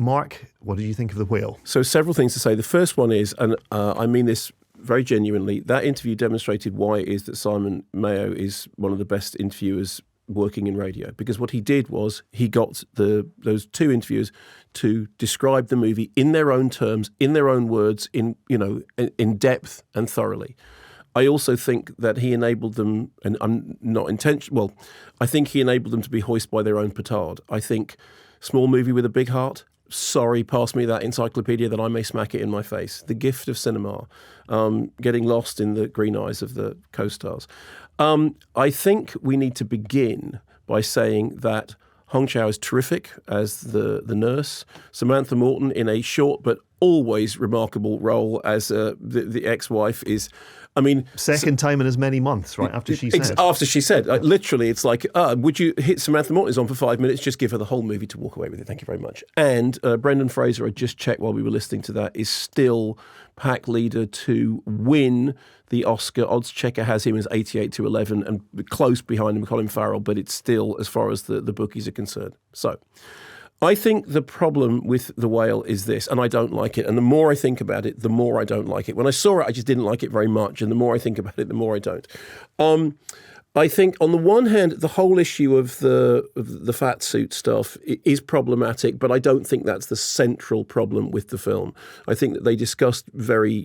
Mark, what did you think of The Whale? So several things to say. The first one is, and I mean this very genuinely, that interview demonstrated why it is that Simon Mayo is one of the best interviewers working in radio, because what he did was he got those two interviewers to describe the movie in their own terms, in their own words, in depth and thoroughly. I also think that he enabled them, and I'm not intentional. Well, I think he enabled them to be hoist by their own petard. I think small movie with a big heart. Sorry, pass me that encyclopedia that I may smack it in my face. The gift of cinema, getting lost in the green eyes of the co-stars. I think we need to begin by saying that Hong Chow is terrific as the nurse. Samantha Morton in a short but always remarkable role as the ex-wife is. I mean, second time in as many months, right? After she said. After she said, literally, it's like, would you hit Samantha Morton is on for 5 minutes? Just give her the whole movie to walk away with it. Thank you very much. And Brendan Fraser, I just checked while we were listening to that, is still pack leader to win the Oscar. Odds checker has him as 88-11 and close behind him, Colin Farrell, but it's still as far as the bookies are concerned. So I think the problem with The Whale is this, and I don't like it. And the more I think about it, the more I don't like it. When I saw it, I just didn't like it very much. And the more I think about it, the more I don't. I think on the one hand, the whole issue of the fat suit stuff is problematic, but I don't think that's the central problem with the film. I think that they discussed very,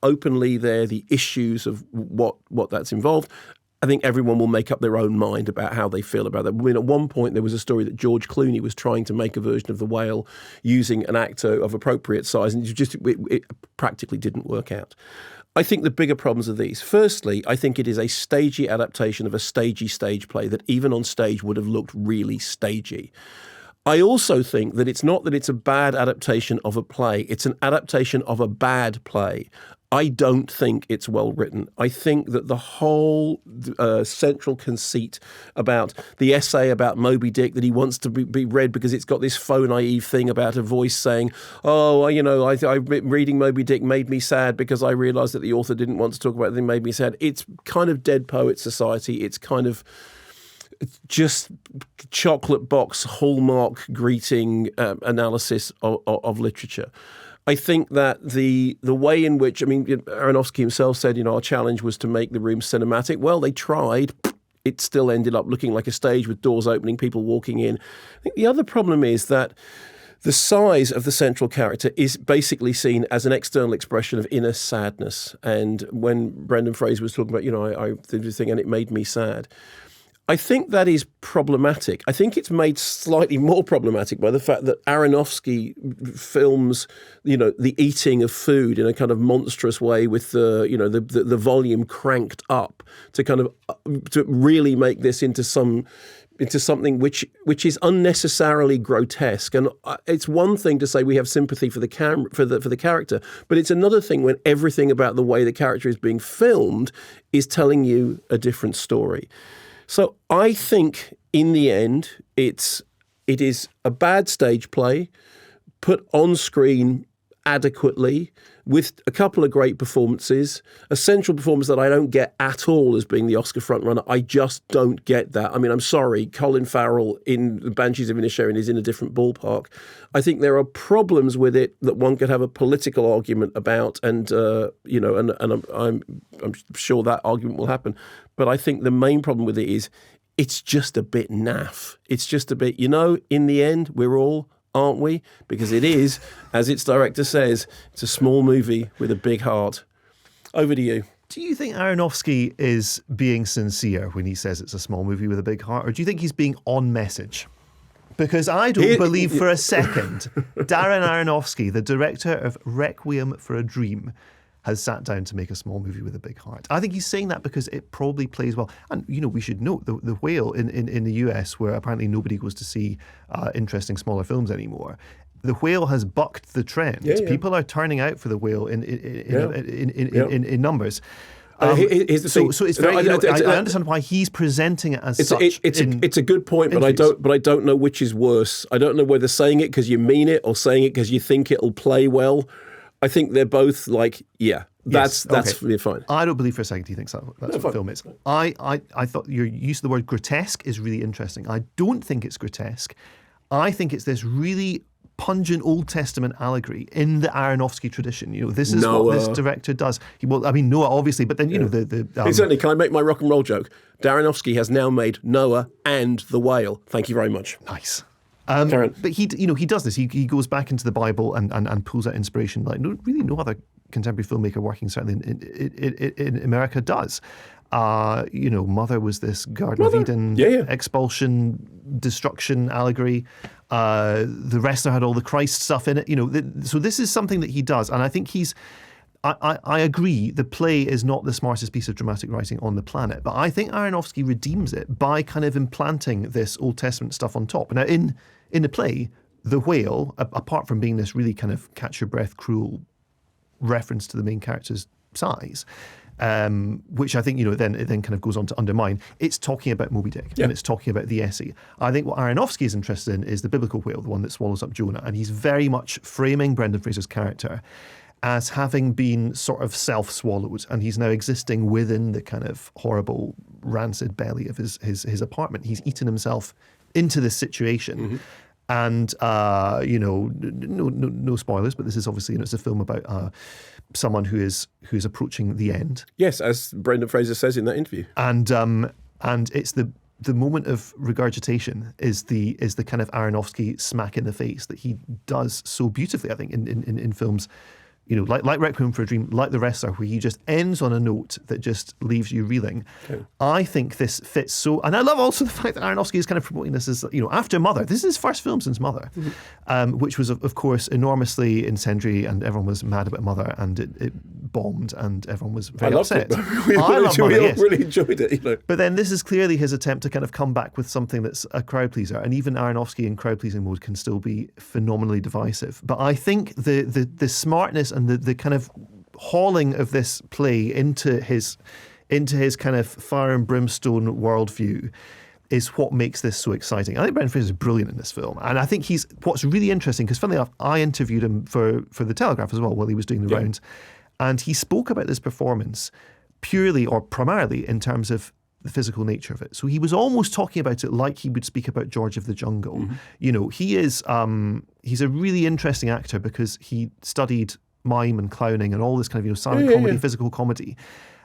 openly there the issues of what that's involved. I think everyone will make up their own mind about how they feel about that. I mean, at one point, there was a story that George Clooney was trying to make a version of The Whale using an actor of appropriate size, and it practically didn't work out. I think the bigger problems are these. Firstly, I think it is a stagey adaptation of a stagey stage play that even on stage would have looked really stagey. I also think that it's not that it's a bad adaptation of a play, it's an adaptation of a bad play. I don't think it's well written. I think that the whole central conceit about the essay about Moby Dick, that he wants to be read because it's got this faux naive thing about a voice saying, reading Moby Dick made me sad because I realised that the author didn't want to talk about it, it made me sad. It's kind of Dead Poet Society. It's kind of just chocolate box hallmark greeting analysis of literature. I think that the way in which, Aronofsky himself said, our challenge was to make the room cinematic. Well, they tried. It still ended up looking like a stage with doors opening, people walking in. I think the other problem is that the size of the central character is basically seen as an external expression of inner sadness. And when Brendan Fraser was talking about, I did this thing and it made me sad, I think that is problematic. I think it's made slightly more problematic by the fact that Aronofsky films, the eating of food in a kind of monstrous way with the volume cranked up to kind of to really make this into something which is unnecessarily grotesque. And it's one thing to say we have sympathy for the character, but it's another thing when everything about the way the character is being filmed is telling you a different story. So I think in the end, it is a bad stage play put on screen adequately with a couple of great performances, a central performance that I don't get at all as being the Oscar frontrunner. I just don't get that. I mean, I'm sorry, Colin Farrell in The Banshees of Inisherin is in a different ballpark. I think there are problems with it that one could have a political argument about, and I'm sure that argument will happen. But I think the main problem with it is it's just a bit naff. It's just a bit, in the end, we're all, aren't we? Because it is, as its director says, it's a small movie with a big heart. Over to you. Do you think Aronofsky is being sincere when he says it's a small movie with a big heart, or do you think he's being on message? Because I don't believe for a second Darren Aronofsky, the director of Requiem for a Dream, has sat down to make a small movie with a big heart. I think he's saying that because it probably plays well. And, we should note the Whale in the US, where apparently nobody goes to see interesting smaller films anymore. The Whale has bucked the trend. Yeah. People are turning out for The Whale in numbers. Here's the thing. So it's very. I understand why he's presenting it as such. It's a good point, but I don't know which is worse. I don't know whether saying it because you mean it or saying it because you think it'll play well. I think they're both like, that's fine. I don't believe for a second he thinks that's what the film is. I thought your use of the word grotesque is really interesting. I don't think it's grotesque. I think it's this really pungent Old Testament allegory in the Aronofsky tradition. This is what this director does. Noah, obviously, but then, certainly, can I make my rock and roll joke? Aronofsky has now made Noah and the whale. Thank you very much. Nice. But he does this. He goes back into the Bible and pulls out inspiration like no other contemporary filmmaker working certainly in America does. Mother was this Garden of Eden expulsion, destruction allegory. The Wrestler had all the Christ stuff in it. So this is something that he does, and I think I agree. The play is not the smartest piece of dramatic writing on the planet, but I think Aronofsky redeems it by kind of implanting this Old Testament stuff on top. Now, in the play, the whale, apart from being this really kind of catch your breath, cruel reference to the main character's size, which I think then kind of goes on to undermine. It's talking about Moby Dick and it's talking about the essay. I think what Aronofsky is interested in is the biblical whale, the one that swallows up Jonah, and he's very much framing Brendan Fraser's character as having been sort of self-swallowed, and he's now existing within the kind of horrible, rancid belly of his apartment. He's eaten himself into this situation. And, no spoilers, but this is obviously, it's a film about someone who's approaching the end. Yes, as Brendan Fraser says in that interview. And it's the moment of regurgitation is the kind of Aronofsky smack in the face that he does so beautifully, I think, in films, like Requiem for a Dream, like The Wrestler, where he just ends on a note that just leaves you reeling. Okay. I think this fits so, and I love also the fact that Aronofsky is kind of promoting this as, after Mother. This is his first film since Mother, which was, of course, enormously incendiary, and everyone was mad about Mother, and it bombed, and everyone was very upset. We really enjoyed it. But then this is clearly his attempt to kind of come back with something that's a crowd pleaser, and even Aronofsky in crowd pleasing mode can still be phenomenally divisive. But I think the smartness and the kind of hauling of this play into his kind of fire and brimstone worldview is what makes this so exciting. I think Brendan Fraser is brilliant in this film, and I think what's really interesting, because funnily enough, I interviewed him for the Telegraph as well while he was doing the rounds, and he spoke about this performance purely or primarily in terms of the physical nature of it. So he was almost talking about it like he would speak about George of the Jungle. He is he's a really interesting actor because he studied mime and clowning and all this kind of silent comedy, physical comedy.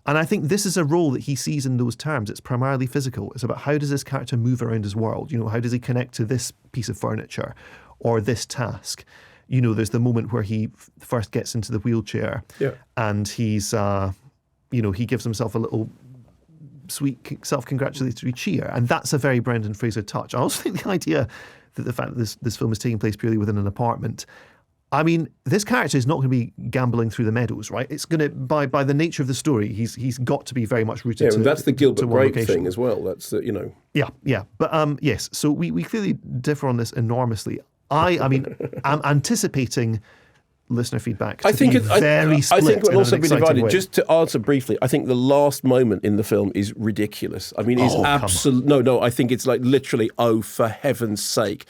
And I think this is a role that he sees in those terms. It's primarily physical. It's about how does this character move around his world? How does he connect to this piece of furniture or this task? There's the moment where he first gets into the wheelchair and he's, he gives himself a little sweet self-congratulatory cheer. And that's a very Brendan Fraser touch. I also think the idea that the fact that this film is taking place purely within an apartment, I mean, this character is not going to be gambling through the meadows, right? It's going to, by the nature of the story, he's got to be very much rooted to. Yeah, that's the Gilbert Grape thing as well. That's Yeah. But yes, so we clearly differ on this enormously. I mean, I'm anticipating listener feedback. I think very split. I think we'll also be divided. Way. Just to answer briefly, I think the last moment in the film is ridiculous. I mean, it's absolute. No. I think it's like literally, oh, for heaven's sake.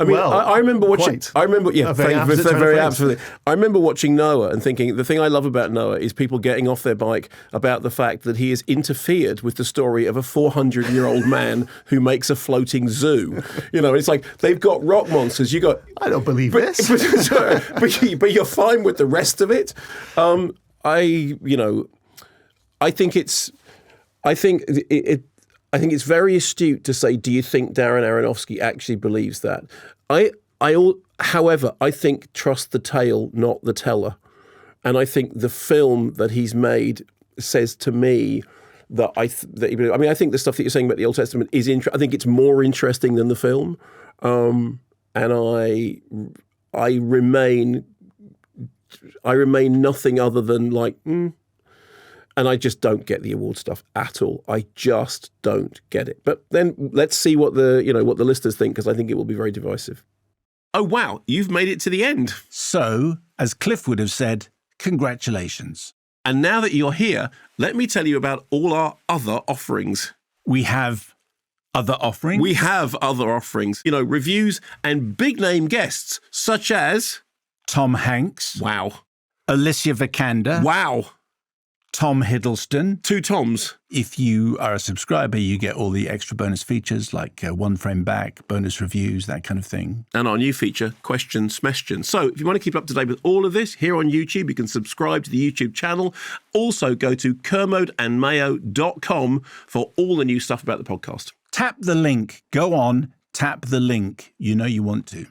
I mean, I remember watching. Quite. I remember, very absolutely. I remember watching Noah and thinking the thing I love about Noah is people getting off their bike about the fact that he has interfered with the story of a 400-year-old man who makes a floating zoo. It's like they've got rock monsters. You got. I don't believe this. But you're fine with the rest of it. I think it's very astute to say, do you think Darren Aronofsky actually believes that? However, I think trust the tale, not the teller. And I think the film that he's made says to me that I think the stuff that you're saying about the Old Testament is I think it's more interesting than the film. And I remain nothing other than like, And I just don't get the award stuff at all. I just don't get it. But then let's see what the listeners think, because I think it will be very divisive. Oh, wow, you've made it to the end. So, as Cliff would have said, congratulations. And now that you're here, let me tell you about all our other offerings. We have other offerings? We have other offerings. Reviews and big-name guests, such as... Tom Hanks. Wow. Alicia Vikander. Wow. Tom Hiddleston. 2 Toms. If you are a subscriber, you get all the extra bonus features like One Frame Back, bonus reviews, that kind of thing. And our new feature, Question Smestion. So if you want to keep up to date with all of this here on YouTube, you can subscribe to the YouTube channel. Also go to kermodeandmayo.com for all the new stuff about the podcast. Tap the link. Go on, tap the link. You know you want to.